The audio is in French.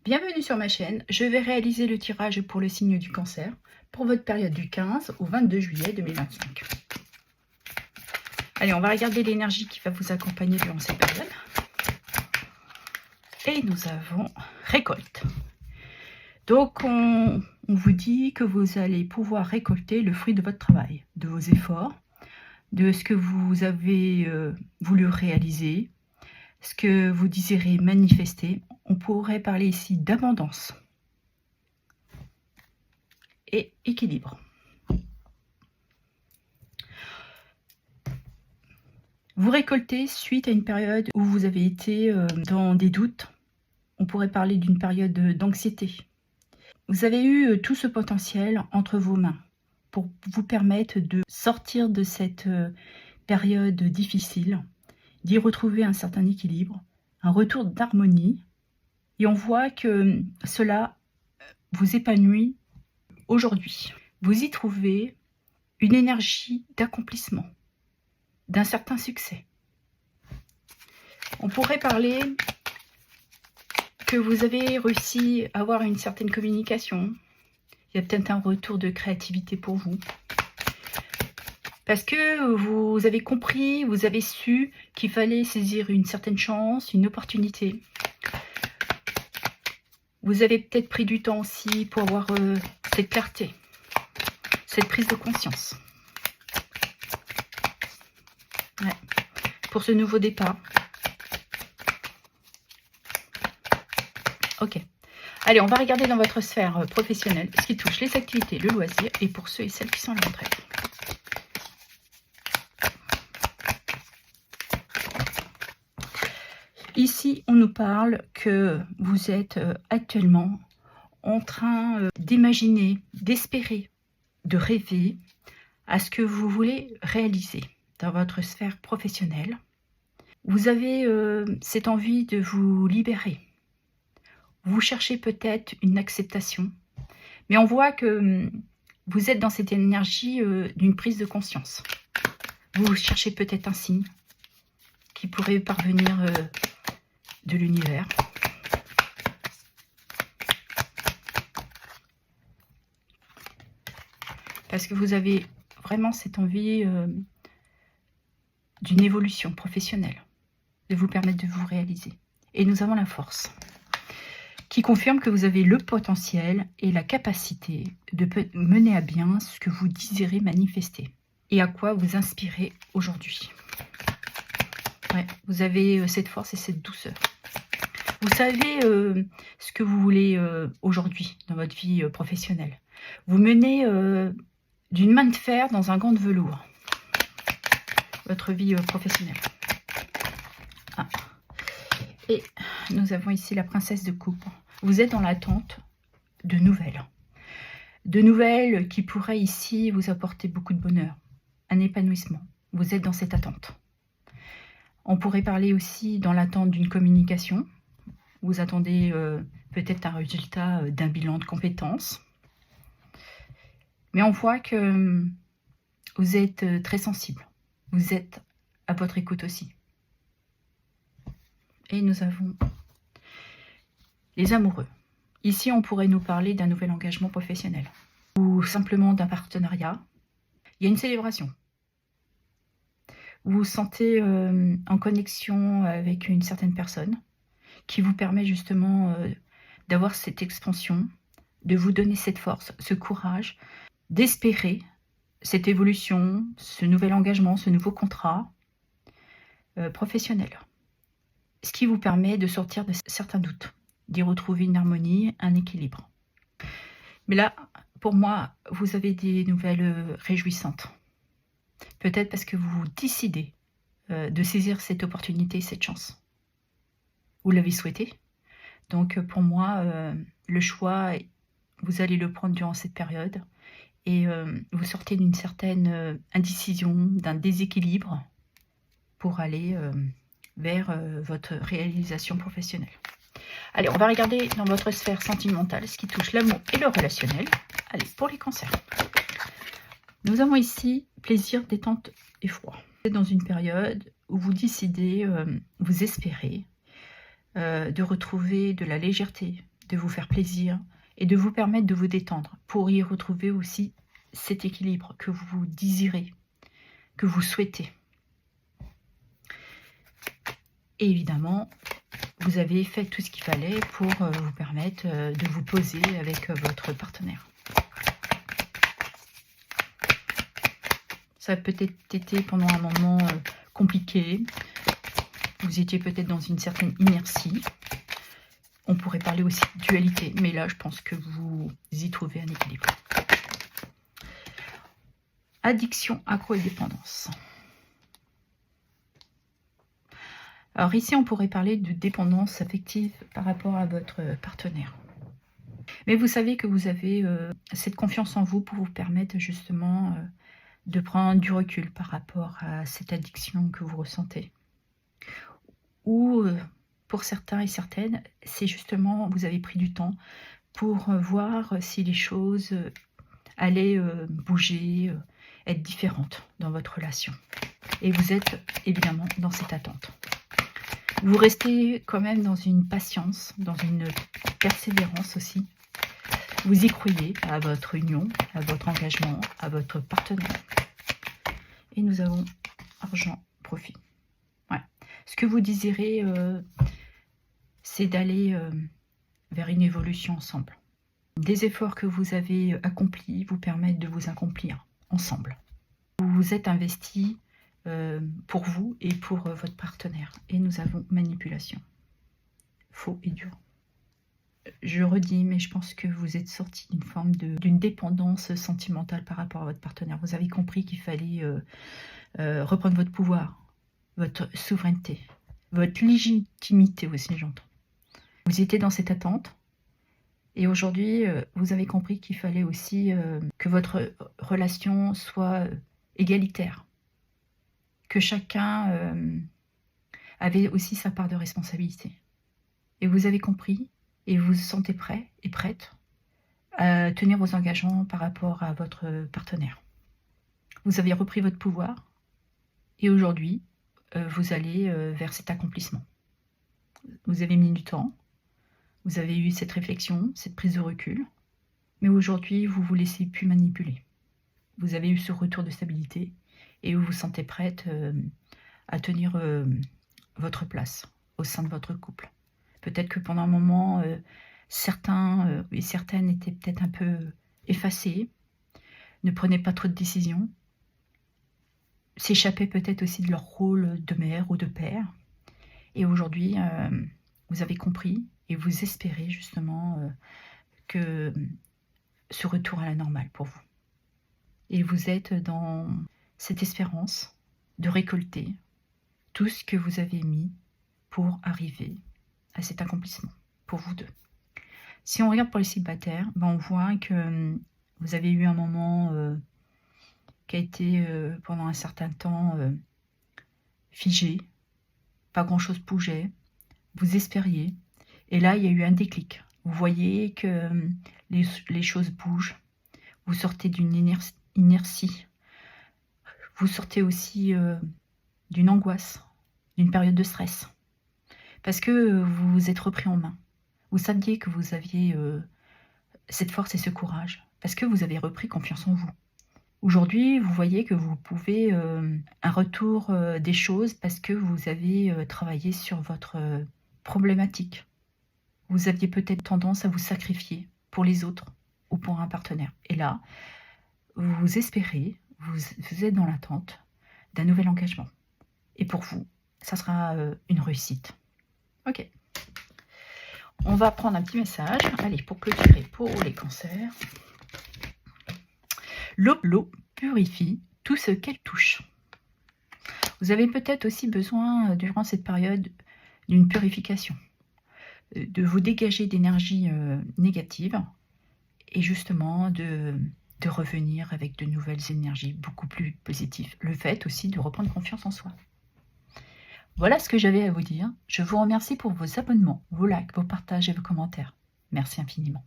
Bienvenue sur ma chaîne, je vais réaliser le tirage pour le signe du cancer pour votre période du 15 au 22 juillet 2025. Allez, on va regarder l'énergie qui va vous accompagner durant cette période. Et nous avons récolte. Donc on vous dit que vous allez pouvoir récolter le fruit de votre travail, de vos efforts, de ce que vous avez voulu réaliser, ce que vous désirez manifester. On pourrait parler ici d'abondance et équilibre. Vous récoltez suite à une période où vous avez été dans des doutes. On pourrait parler d'une période d'anxiété. Vous avez eu tout ce potentiel entre vos mains pour vous permettre de sortir de cette période difficile, d'y retrouver un certain équilibre, un retour d'harmonie. Et on voit que cela vous épanouit aujourd'hui. Vous y trouvez une énergie d'accomplissement, d'un certain succès. On pourrait parler que vous avez réussi à avoir une certaine communication. Il y a peut-être un retour de créativité pour vous. Parce que vous avez compris, vous avez su qu'il fallait saisir une certaine chance, une opportunité. Vous avez peut-être pris du temps aussi pour avoir cette clarté, cette prise de conscience. Ouais. Pour ce nouveau départ. Ok. Allez, on va regarder dans votre sphère professionnelle ce qui touche les activités, le loisir et pour ceux et celles qui sont à la retraite. Ici, on nous parle que vous êtes actuellement en train d'imaginer, d'espérer, de rêver à ce que vous voulez réaliser dans votre sphère professionnelle. Vous avez cette envie de vous libérer. Vous cherchez peut-être une acceptation, mais on voit que vous êtes dans cette énergie d'une prise de conscience. Vous cherchez peut-être un signe qui pourrait parvenir de l'univers. Parce que vous avez vraiment cette envie d'une évolution professionnelle, de vous permettre de vous réaliser. Et nous avons la force qui confirme que vous avez le potentiel et la capacité de mener à bien ce que vous désirez manifester et à quoi vous inspirez aujourd'hui. Ouais, vous avez cette force et cette douceur. Vous savez ce que vous voulez aujourd'hui dans votre vie professionnelle. Vous menez d'une main de fer dans un gant de velours votre vie professionnelle. Ah. Et nous avons ici la princesse de coupe. Vous êtes dans l'attente de nouvelles. De nouvelles qui pourraient ici vous apporter beaucoup de bonheur, un épanouissement. Vous êtes dans cette attente. On pourrait parler aussi dans l'attente d'une communication. Vous attendez peut-être un résultat d'un bilan de compétences. Mais on voit que vous êtes très sensible. Vous êtes à votre écoute aussi. Et nous avons les amoureux. Ici, on pourrait nous parler d'un nouvel engagement professionnel ou simplement d'un partenariat. Il y a une célébration. Vous vous sentez en connexion avec une certaine personne qui vous permet justement d'avoir cette expansion, de vous donner cette force, ce courage, d'espérer cette évolution, ce nouvel engagement, ce nouveau contrat professionnel. Ce qui vous permet de sortir de certains doutes, d'y retrouver une harmonie, un équilibre. Mais là, pour moi, vous avez des nouvelles réjouissantes. Peut-être parce que vous décidez de saisir cette opportunité, cette chance. Vous l'avez souhaité. Donc pour moi, le choix, vous allez le prendre durant cette période. Et vous sortez d'une certaine indécision, d'un déséquilibre pour aller vers votre réalisation professionnelle. Allez, on va regarder dans votre sphère sentimentale ce qui touche l'amour et le relationnel. Allez, pour les cancers. Nous avons ici plaisir, détente et froid. Vous êtes dans une période où vous décidez, vous espérez de retrouver de la légèreté, de vous faire plaisir et de vous permettre de vous détendre pour y retrouver aussi cet équilibre que vous désirez, que vous souhaitez. Et évidemment, vous avez fait tout ce qu'il fallait pour vous permettre de vous poser avec votre partenaire. Ça a peut-être été pendant un moment compliqué. Vous étiez peut-être dans une certaine inertie. On pourrait parler aussi de dualité, mais là, je pense que vous y trouvez un équilibre. Addiction, accro et dépendance. Alors ici, on pourrait parler de dépendance affective par rapport à votre partenaire. Mais vous savez que vous avez cette confiance en vous pour vous permettre justement de prendre du recul par rapport à cette addiction que vous ressentez. Ou pour certains et certaines, c'est justement, vous avez pris du temps pour voir si les choses allaient bouger, être différentes dans votre relation. Et vous êtes évidemment dans cette attente. Vous restez quand même dans une patience, dans une persévérance aussi. Vous y croyez à votre union, à votre engagement, à votre partenaire. Et nous avons argent, profit. Ouais. Ce que vous désirez, c'est d'aller vers une évolution ensemble. Des efforts que vous avez accomplis vous permettent de vous accomplir ensemble. Vous vous êtes investi pour vous et pour votre partenaire. Et nous avons manipulation. Faux et dur. Je redis, mais je pense que vous êtes sorti d'une forme d'une dépendance sentimentale par rapport à votre partenaire. Vous avez compris qu'il fallait reprendre votre pouvoir, votre souveraineté, votre légitimité aussi, j'entends. Vous étiez dans cette attente et aujourd'hui, vous avez compris qu'il fallait aussi que votre relation soit égalitaire, que chacun avait aussi sa part de responsabilité. Et vous avez compris et vous vous sentez prêt et prête à tenir vos engagements par rapport à votre partenaire. Vous avez repris votre pouvoir et aujourd'hui, vous allez vers cet accomplissement. Vous avez mis du temps, vous avez eu cette réflexion, cette prise de recul, mais aujourd'hui, vous ne vous laissez plus manipuler. Vous avez eu ce retour de stabilité et vous vous sentez prête à tenir votre place au sein de votre couple. Peut-être que pendant un moment, certains et certaines étaient peut-être un peu effacés, ne prenaient pas trop de décisions, s'échappaient peut-être aussi de leur rôle de mère ou de père. Et aujourd'hui, vous avez compris et vous espérez justement que ce retour à la normale pour vous. Et vous êtes dans cette espérance de récolter tout ce que vous avez mis pour arriver à cet accomplissement pour vous deux. Si on regarde pour les célibataires, on voit que vous avez eu un moment qui a été pendant un certain temps figé, pas grand chose bougeait, vous espériez, et là il y a eu un déclic. Vous voyez que les choses bougent, vous sortez d'une inertie, vous sortez aussi d'une angoisse, d'une période de stress. Parce que vous vous êtes repris en main. Vous saviez que vous aviez cette force et ce courage. Parce que vous avez repris confiance en vous. Aujourd'hui, vous voyez que vous pouvez un retour des choses parce que vous avez travaillé sur votre problématique. Vous aviez peut-être tendance à vous sacrifier pour les autres ou pour un partenaire. Et là, vous espérez, vous êtes dans l'attente d'un nouvel engagement. Et pour vous, ça sera une réussite. Ok. On va prendre un petit message. Allez, pour clôturer pour les cancers. L'eau purifie tout ce qu'elle touche. Vous avez peut-être aussi besoin, durant cette période, d'une purification. De vous dégager d'énergie négative et justement de revenir avec de nouvelles énergies beaucoup plus positives. Le fait aussi de reprendre confiance en soi. Voilà ce que j'avais à vous dire. Je vous remercie pour vos abonnements, vos likes, vos partages et vos commentaires. Merci infiniment.